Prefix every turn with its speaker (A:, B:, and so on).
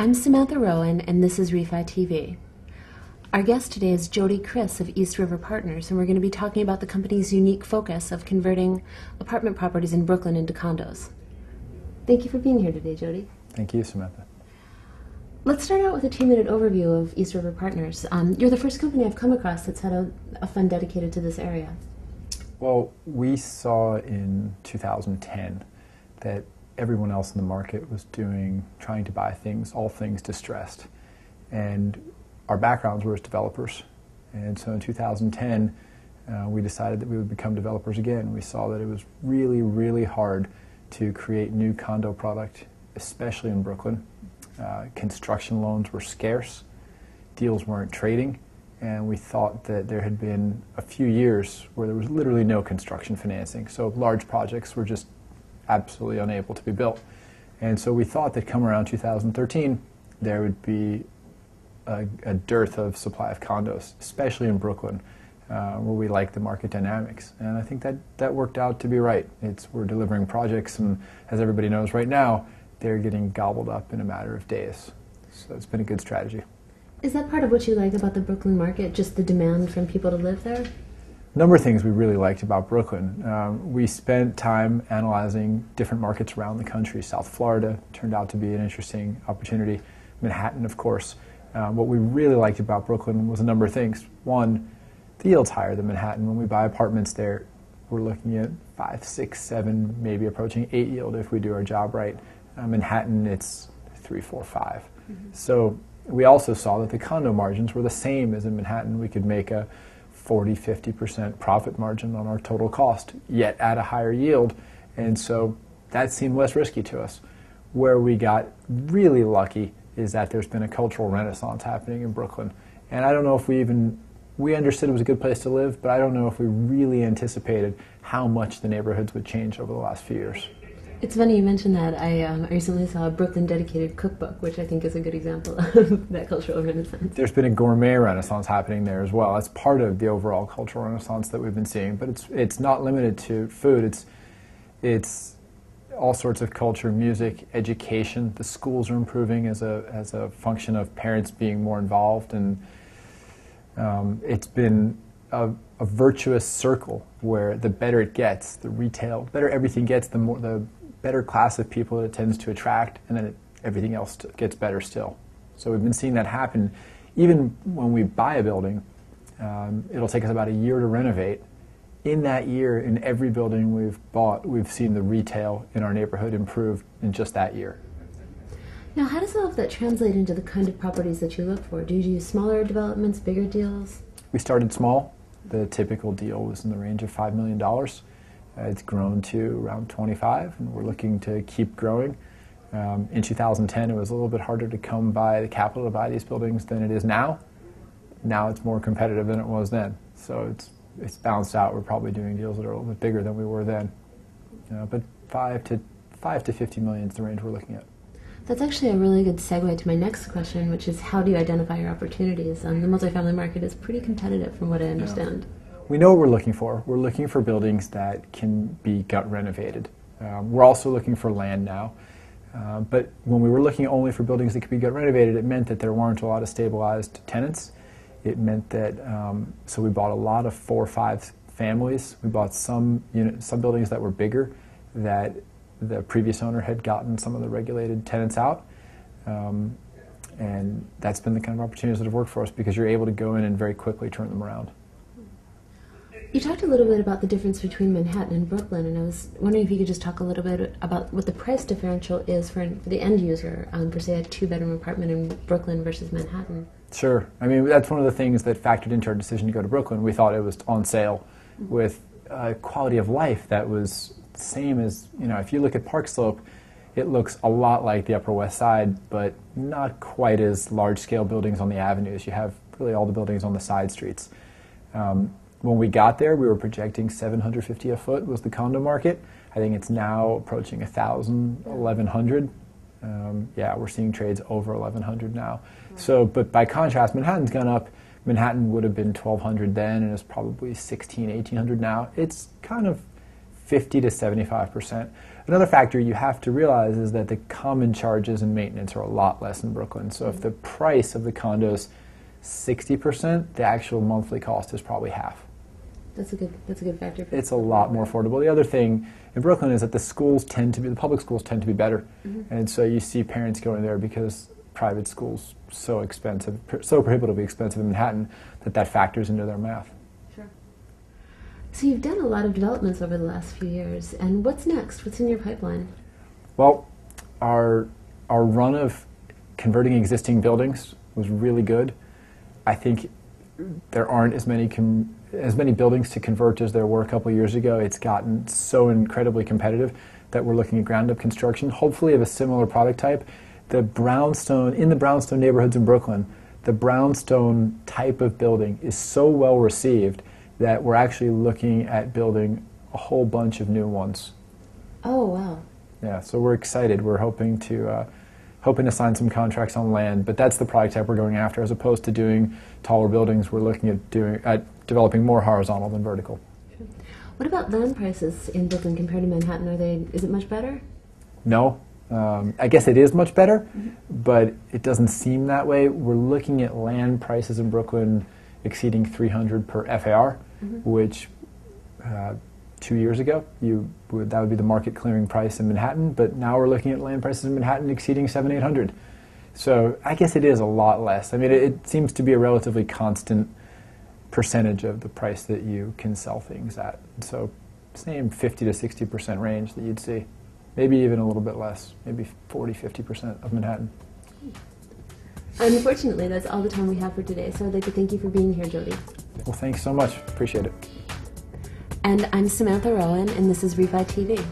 A: I'm Samantha Rowan, and this is Refi TV. Our guest today is Jody Kriss of East River Partners, and we're going to be talking about the company's unique focus of converting apartment properties in Brooklyn into condos. Thank you for being here today, Jody.
B: Thank you, Samantha.
A: Let's start out with a 2-minute overview of East River Partners. You're the first company I've come across that's had a fund dedicated to this area.
B: Well, we saw in 2010 that everyone else in the market was trying to buy all things distressed. And our backgrounds were as developers. And so in 2010, we decided that we would become developers again. We saw that it was really, really hard to create new condo product, especially in Brooklyn. Construction loans were scarce, deals weren't trading, and we thought that there had been a few years where there was literally no construction financing. So large projects were just absolutely unable to be built. And so we thought that come around 2013, there would be a dearth of supply of condos, especially in Brooklyn, where we like the market dynamics. And I think that worked out to be right. We're delivering projects, and as everybody knows right now, they're getting gobbled up in a matter of days. So it's been a good strategy.
A: Is that part of what you like about the Brooklyn market, just the demand from people to live there?
B: A number of things we really liked about Brooklyn. We spent time analyzing different markets around the country. South Florida turned out to be an interesting opportunity. Manhattan, of course. What we really liked about Brooklyn was a number of things. One, the yield's higher than Manhattan. When we buy apartments there, we're looking at 5, 6, 7, maybe approaching 8 yield if we do our job right. Manhattan, it's 3, 4, 5. Mm-hmm. So we also saw that the condo margins were the same as in Manhattan. We could make a 40, 50% profit margin on our total cost, yet at a higher yield. And so that seemed less risky to us. Where we got really lucky is that there's been a cultural renaissance happening in Brooklyn. And I don't know if we understood it was a good place to live, but I don't know if we really anticipated how much the neighborhoods would change over the last few years.
A: It's funny you mentioned that. I recently saw a Brooklyn dedicated cookbook, which I think is a good example of that cultural renaissance.
B: There's been a gourmet renaissance happening there as well. That's part of the overall cultural renaissance that we've been seeing. But it's not limited to food. It's all sorts of culture, music, education. The schools are improving as a function of parents being more involved, and it's been a virtuous circle where the better it gets, the retail, better everything gets, the better class of people it tends to attract, and then everything else gets better still. So we've been seeing that happen. Even when we buy a building, it'll take us about a year to renovate. In that year, in every building we've bought, we've seen the retail in our neighborhood improve in just that year.
A: Now, how does all of that translate into the kind of properties that you look for? Do you do smaller developments, bigger deals? We
B: started small. The typical deal was in the range of $5 million. It's grown to around 25, and we're looking to keep growing. In 2010, it was a little bit harder to come by the capital to buy these buildings than it is now. Now it's more competitive than it was then. So it's balanced out. We're probably doing deals that are a little bit bigger than we were then. But 5 to 50 million is the range we're looking at.
A: That's actually a really good segue to my next question, which is how do you identify your opportunities? The multifamily market is pretty competitive from what I understand.
B: Yeah. We know what we're looking for. We're looking for buildings that can be gut renovated. We're also looking for land now. But when we were looking only for buildings that could be gut renovated, it meant that there weren't a lot of stabilized tenants. It meant that, so we bought a lot of 4 or 5 families. We bought some buildings that were bigger, that the previous owner had gotten some of the regulated tenants out. And that's been the kind of opportunities that have worked for us because you're able to go in and very quickly turn them around.
A: You talked a little bit about the difference between Manhattan and Brooklyn, and I was wondering if you could just talk a little bit about what the price differential is for the end user for, say, a 2-bedroom apartment in Brooklyn versus Manhattan.
B: Sure. I mean, that's one of the things that factored into our decision to go to Brooklyn. We thought it was on sale with a quality of life that was the same as, if you look at Park Slope, it looks a lot like the Upper West Side, but not quite as large-scale buildings on the avenues. You have really all the buildings on the side streets. When we got there, we were projecting $750 a foot was the condo market. I think it's now approaching $1,000, $1,100. Yeah, we're seeing trades over $1,100 now. So, but by contrast, Manhattan's gone up. Manhattan would have been $1,200 then, and it's probably $1,600, $1,800 now. It's kind of 50 to 75%. Another factor you have to realize is that the common charges and maintenance are a lot less in Brooklyn. So if the price of the condo's 60%, the actual monthly cost is probably half.
A: That's a good factor.
B: It's a lot more affordable. The other thing in Brooklyn is that the public schools tend to be better. And so you see parents going there because private schools so expensive, so prohibitively expensive in Manhattan that factors into their math.
A: Sure. So you've done a lot of developments over the last few years, and what's next? What's in your pipeline?
B: Well, our run of converting existing buildings was really good. I think there aren't as many buildings to convert as there were a couple of years ago. It's gotten so incredibly competitive that we're looking at ground-up construction, hopefully of a similar product type. In the brownstone neighborhoods in Brooklyn, the brownstone type of building is so well received that we're actually looking at building a whole bunch of new ones.
A: Oh, wow.
B: Yeah, so we're excited. We're hoping to sign some contracts on land, but that's the product type we're going after. As opposed to doing taller buildings, we're looking at developing more horizontal than vertical.
A: Sure. What about land prices in Brooklyn compared to Manhattan? Is it much better?
B: No. I guess it is much better, but it doesn't seem that way. We're looking at land prices in Brooklyn exceeding $300 per FAR, which 2 years ago that would be the market clearing price in Manhattan. But now we're looking at land prices in Manhattan exceeding $700-800. So I guess it is a lot less. I mean, it seems to be a relatively constant percentage of the price that you can sell things at. So same 50 to 60% range that you'd see. Maybe even a little bit less, maybe 40-50% of Manhattan.
A: Unfortunately, that's all the time we have for today, so I'd like to thank you for being here, Jody.
B: Well, thanks so much. Appreciate it.
A: And I'm Samantha Rowan, and this is Refi TV.